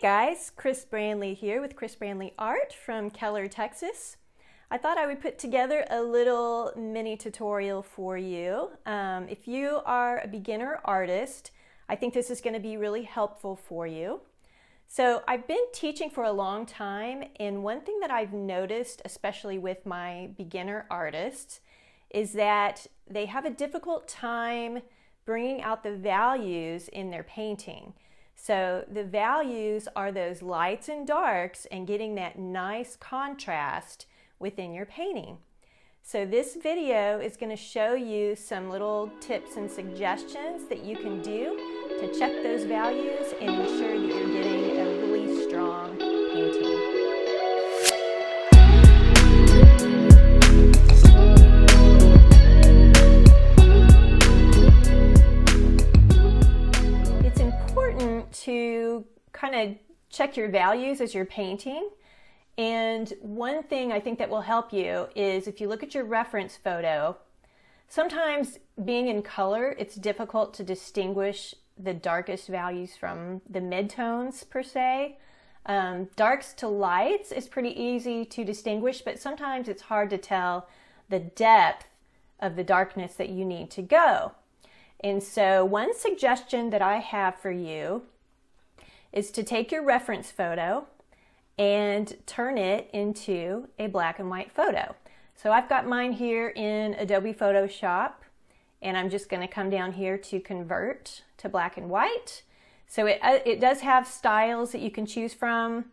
guys, Chris Brandley here with Chris Brandley Art from Keller, Texas. I thought I would put together a little mini tutorial for you. If you are a beginner artist, I think this is going to be really helpful for you. So I've been teaching for a long time, and one thing that I've noticed, especially with my beginner artists, is that they have a difficult time bringing out the values in their painting. So the values are those lights and darks and getting that nice contrast within your painting. So this video is going to show you some little tips and suggestions that you can do to check those values and ensure that you're getting a really strong painting. To kind of check your values as you're painting. And one thing I think that will help you is if you look at your reference photo, sometimes being in color, it's difficult to distinguish the darkest values from the midtones per se. Darks to lights is pretty easy to distinguish, but sometimes it's hard to tell the depth of the darkness that you need to go. And so one suggestion that I have for you is to take your reference photo and turn it into a black and white photo. So I've got mine here in Adobe Photoshop, and I'm just going to come down here to convert to black and white. So it does have styles that you can choose from.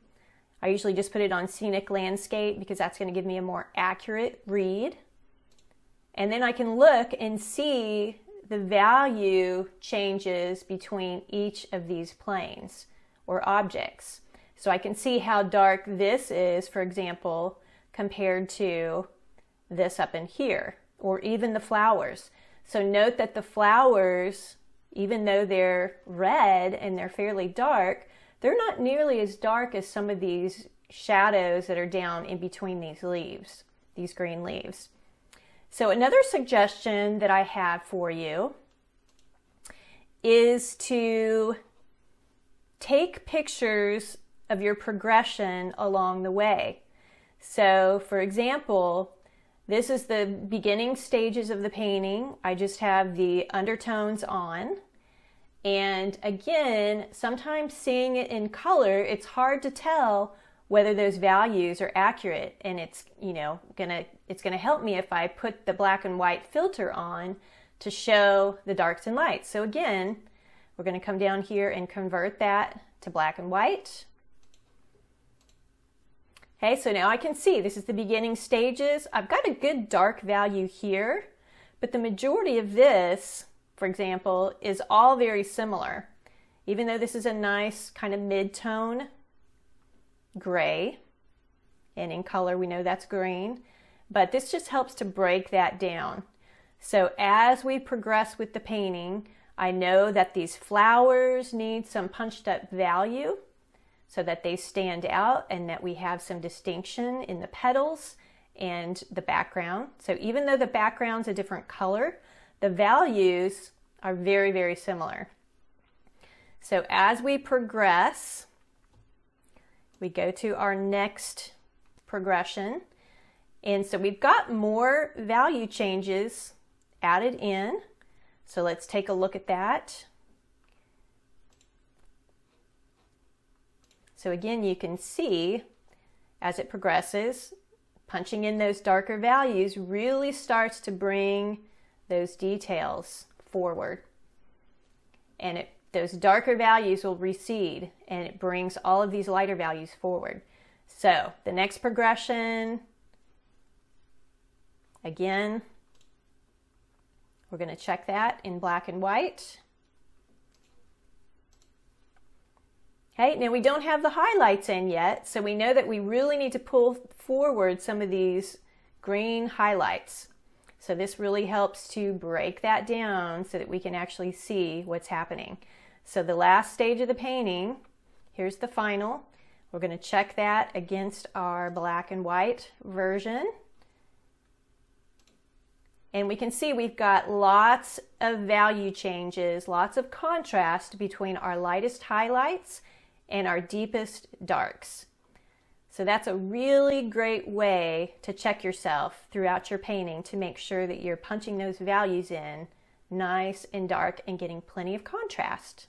I usually just put it on scenic landscape because that's going to give me a more accurate read. And then I can look and see the value changes between each of these planes or objects. So I can see how dark this is, for example, compared to this up in here, or even the flowers. So note that the flowers, even though they're red and they're fairly dark, they're not nearly as dark as some of these shadows that are down in between these leaves, these green leaves. So another suggestion that I have for you is to take pictures of your progression along the way. So for example, this is the beginning stages of the painting. I just have the undertones on. And again, sometimes seeing it in color, it's hard to tell whether those values are accurate. And it's, it's gonna help me if I put the black and white filter on to show the darks and lights. So again, we're going to come down here and convert that to black and white. Okay, so now I can see this is the beginning stages. I've got a good dark value here, but the majority of this, for example, is all very similar. Even though this is a nice kind of mid-tone gray, and in color we know that's green, but this just helps to break that down. So as we progress with the painting, I know that these flowers need some punched up value so that they stand out and that we have some distinction in the petals and the background. So even though the background's a different color, the values are very, very similar. So as we progress, we go to our next progression. And so we've got more value changes added in. So let's take a look at that. So again, you can see as it progresses, punching in those darker values really starts to bring those details forward. And those darker values will recede, and it brings all of these lighter values forward. So the next progression, again, we're going to check that in black and white. Okay, now we don't have the highlights in yet, so we know that we really need to pull forward some of these green highlights. So this really helps to break that down so that we can actually see what's happening. So the last stage of the painting, here's the final. We're going to check that against our black and white version. And we can see we've got lots of value changes, lots of contrast between our lightest highlights and our deepest darks. So that's a really great way to check yourself throughout your painting to make sure that you're punching those values in nice and dark and getting plenty of contrast.